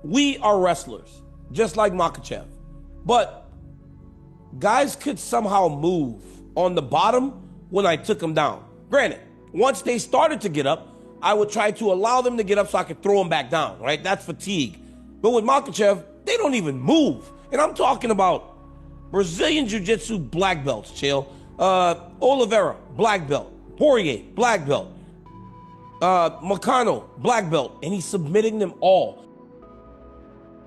we are wrestlers, just like Makhachev. But guys could somehow move on the bottom when I took them down. Granted, once they started to get up, I would try to allow them to get up so I could throw them back down, right? That's fatigue. But with Makhachev, they don't even move. And I'm talking about Brazilian Jiu-Jitsu black belts, Chael. Oliveira, black belt. Poirier, black belt. Moicano, black belt. And he's submitting them all.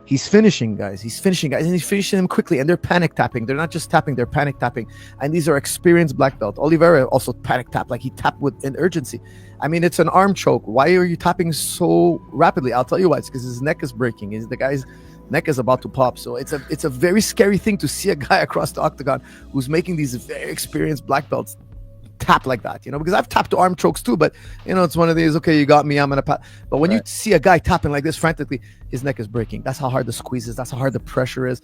He's finishing guys. He's finishing guys, and he's finishing them quickly. And they're panic tapping. They're not just tapping; they're panic tapping. And these are experienced black belt. Oliveira also panic tapped, like he tapped with an urgency. I mean, it's an arm choke. Why are you tapping so rapidly? I'll tell you why. It's because his neck is breaking. The guy's neck is about to pop. So it's a very scary thing to see a guy across the octagon who's making these very experienced black belts tap like that, because I've tapped arm chokes too, but it's one of these, okay, you got me, I'm gonna pat. But when you see a guy tapping like this frantically, his neck is breaking. That's how hard the squeeze is. That's how hard the pressure is.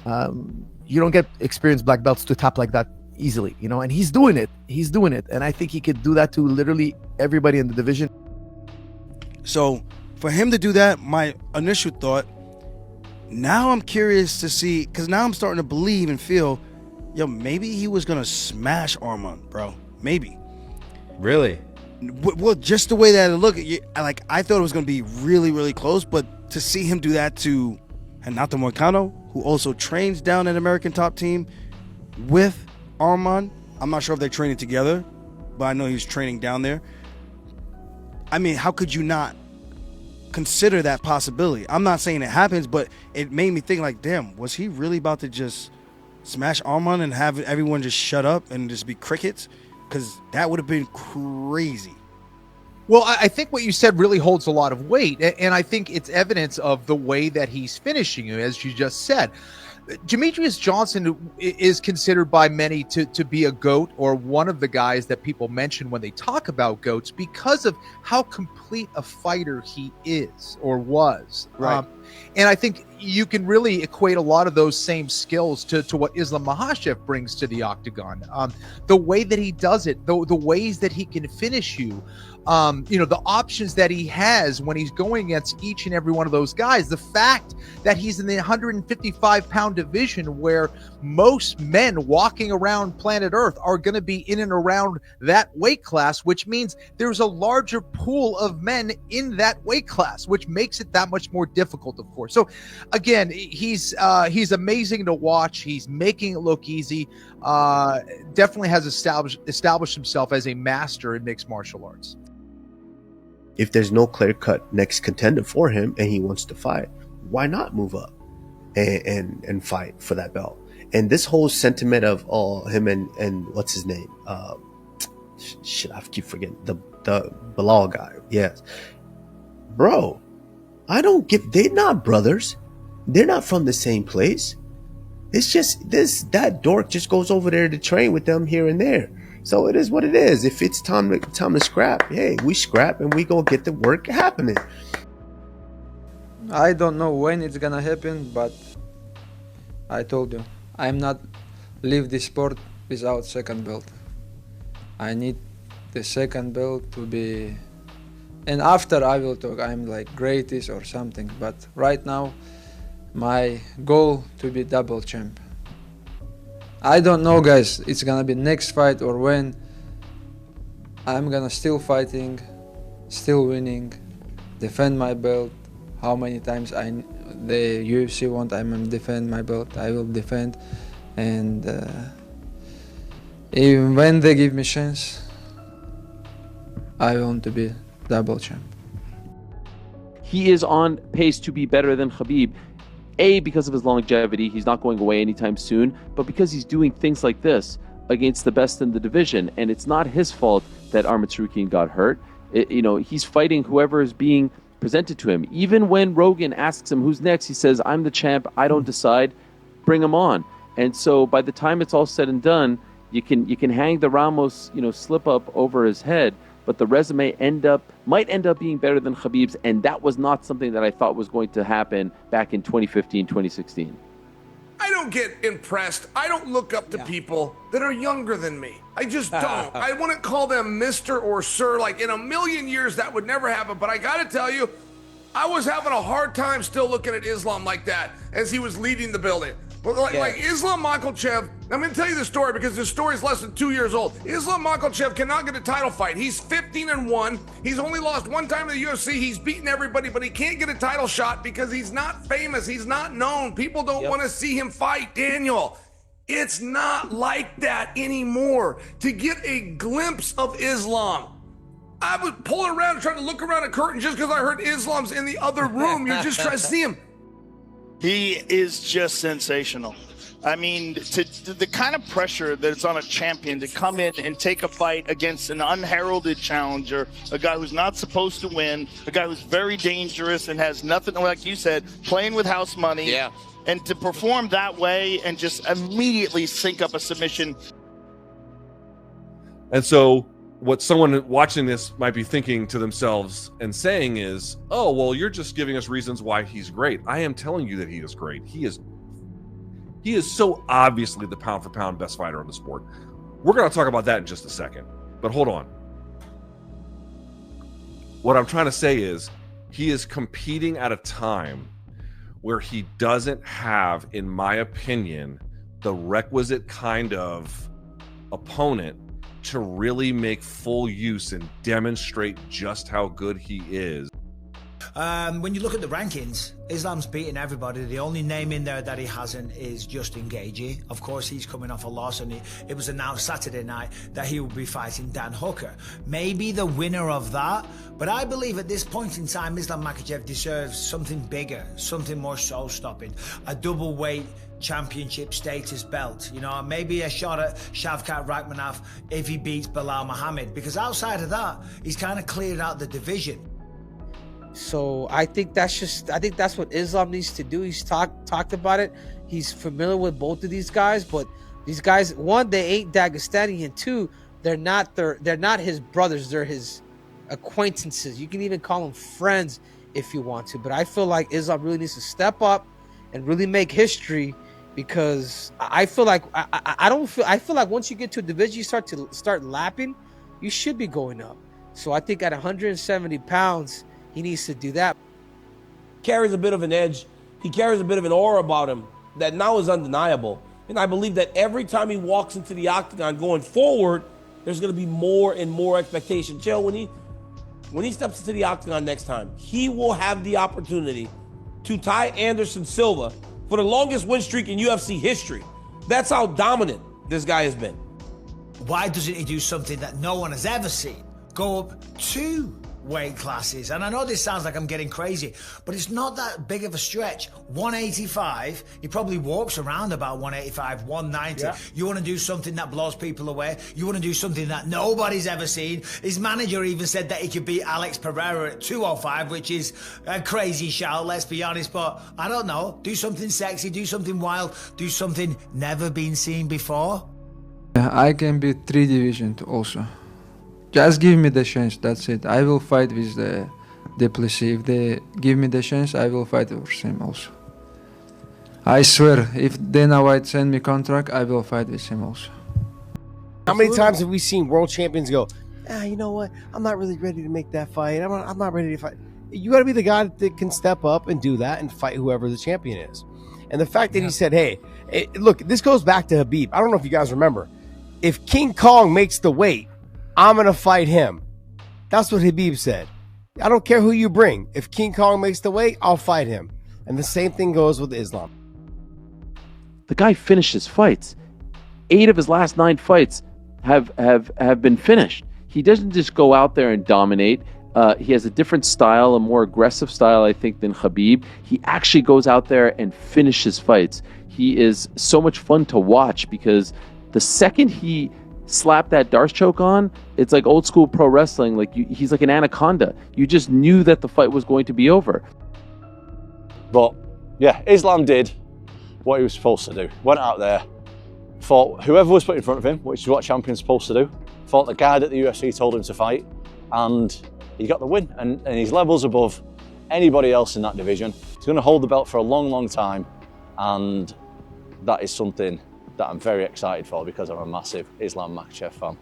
You don't get experienced black belts to tap like that easily, and he's doing it. And I think he could do that to literally everybody in the division. So for him to do that, my initial thought, now I'm curious to see, because now I'm starting to believe and feel, maybe he was gonna smash Arman, bro. Maybe. Really? Well, just the way that it looked, I thought it was going to be really, really close, but to see him do that to Renato Moicano, who also trains down at American Top Team with Arman, I'm not sure if they're training together, but I know he's training down there. I mean, how could you not consider that possibility? I'm not saying it happens, but it made me think like, damn, was he really about to just smash Arman and have everyone just shut up and just be crickets? Because that would have been crazy. Well, I think what you said really holds a lot of weight, and I think it's evidence of the way that he's finishing you, as you just said. Demetrius Johnson is considered by many to be a GOAT, or one of the guys that people mention when they talk about GOATs, because of how complete a fighter he is or was. Right. And I think you can really equate a lot of those same skills to what Islam Makhachev brings to the octagon. The way that he does it, the ways that he can finish you, the options that he has when he's going against each and every one of those guys. The fact that he's in the 155-pound division, where most men walking around planet Earth are going to be in and around that weight class, which means there's a larger pool of men in that weight class, which makes it that much more difficult, of course. So again, he's amazing to watch. He's making it look easy. Definitely has established himself as a master in mixed martial arts. If there's no clear-cut next contender for him and he wants to fight, why not move up and fight for that belt? And this whole sentiment of him and what's his name? I keep forgetting the Bilal guy. Yes, bro. They're not brothers. They're not from the same place. It's just that dork just goes over there to train with them here and there. So it is what it is. If it's time to scrap, hey, we scrap and we go get the work happening. I don't know when it's gonna happen, but I told you, I'm not leave this sport without second belt. I need the second belt to be, and after I will talk, I'm like greatest or something. But right now, my goal to be double champ. I don't know, guys, it's gonna be next fight or when. I'm gonna still fighting, still winning, defend my belt. How many times the UFC want I'm gonna defend my belt, I will defend. And even when they give me chance, I want to be double champ. He is on pace to be better than Khabib. Because of his longevity, he's not going away anytime soon, but because he's doing things like this against the best in the division. And it's not his fault that Arman got hurt. He's fighting whoever is being presented to him. Even when Rogan asks him who's next, he says, I'm the champ, I don't decide, bring him on. And so by the time it's all said and done, you can hang the Ramos slip up over his head, but the resume might end up being better than Khabib's, and that was not something that I thought was going to happen back in 2015, 2016. I don't get impressed. I don't look up to people that are younger than me. I just don't. I wouldn't call them Mr. or Sir. Like in a million years, that would never happen. But I got to tell you, I was having a hard time still looking at Islam like that as he was leading the building. But like Islam Makhachev, I'm going to tell you the story because this story is less than 2 years old. Islam Makhachev cannot get a title fight. He's 15-1. He's only lost one time in the UFC. He's beaten everybody, but he can't get a title shot because he's not famous. He's not known. People don't want to see him fight. Daniel, it's not like that anymore. To get a glimpse of Islam, I was pulling around trying to look around a curtain just because I heard Islam's in the other room. You're just trying to see him. He is just sensational. I mean, to the kind of pressure that's on a champion to come in and take a fight against an unheralded challenger, a guy who's not supposed to win, a guy who's very dangerous and has nothing, like you said, playing with house money. Yeah. And to perform that way and just immediately sync up a submission. And so what someone watching this might be thinking to themselves and saying is, oh, well, you're just giving us reasons why he's great. I am telling you that he is great. He is so obviously the pound for pound best fighter in the sport. We're going to talk about that in just a second, but hold on. What I'm trying to say is he is competing at a time where he doesn't have, in my opinion, the requisite kind of opponent to really make full use and demonstrate just how good he is. When you look at the rankings, Islam's beating everybody. The only name in there that he hasn't is Justin Gaethje. Of course, he's coming off a loss, and it was announced Saturday night that he will be fighting Dan Hooker. Maybe the winner of that, but I believe at this point in time, Islam Makhachev deserves something bigger, something more soul-stopping, a double weight championship status belt, you know, maybe a shot at Shavkat Rakhmonov if he beats Bilal Muhammad, because outside of that, he's kind of cleared out the division. So I think that's what Islam needs to do. He's talked about it. He's familiar with both of these guys, but these guys, one, they ain't Dagestani, and two, they're not his brothers. They're his acquaintances. You can even call them friends if you want to. But I feel like Islam really needs to step up and really make history, because I feel like I feel like once you get to a division, you start lapping, you should be going up. So I think at 170 pounds, he needs to do that. Carries a bit of an edge. He carries a bit of an aura about him that now is undeniable. And I believe that every time he walks into the octagon going forward, there's going to be more and more expectation. Chill, when he steps into the octagon next time, he will have the opportunity to tie Anderson Silva for the longest win streak in UFC history. That's how dominant this guy has been. Why doesn't he do something that no one has ever seen? Go up 2 weight classes. And I know this sounds like I'm getting crazy, but it's not that big of a stretch. 185, he probably walks around about 185, 190. Yeah. You want to do something that blows people away. You want to do something that nobody's ever seen. His manager even said that he could beat Alex Pereira at 205, which is a crazy shout, let's be honest. But I don't know, do something sexy, do something wild, do something never been seen before. I can be 3 divisions also. Just give me the chance, that's it. I will fight with the Duplessis. If they give me the chance, I will fight with him also. I swear, if Dana White send me contract, I will fight with him also. How many times have we seen world champions go, you know what, I'm not really ready to make that fight. I'm not ready to fight. You got to be the guy that can step up and do that and fight whoever the champion is. And the fact that he said, hey, look, this goes back to Khabib. I don't know if you guys remember. If King Kong makes the weight, I'm going to fight him. That's what Khabib said. I don't care who you bring. If King Kong makes the weight, I'll fight him. And the same thing goes with Islam. The guy finishes fights. 8 of his last 9 fights have been finished. He doesn't just go out there and dominate. He has a different style, a more aggressive style, I think, than Khabib. He actually goes out there and finishes fights. He is so much fun to watch because the second he slapped that Darce choke on, it's like old school pro wrestling. Like he's like an anaconda. You just knew that the fight was going to be over. But yeah, Islam did what he was supposed to do. Went out there, fought whoever was put in front of him, which is what champion's supposed to do. Fought the guy that the UFC told him to fight, and he got the win. And he's levels above anybody else in that division. He's going to hold the belt for a long, long time, and that is something that I'm very excited for because I'm a massive Islam Makhachev fan.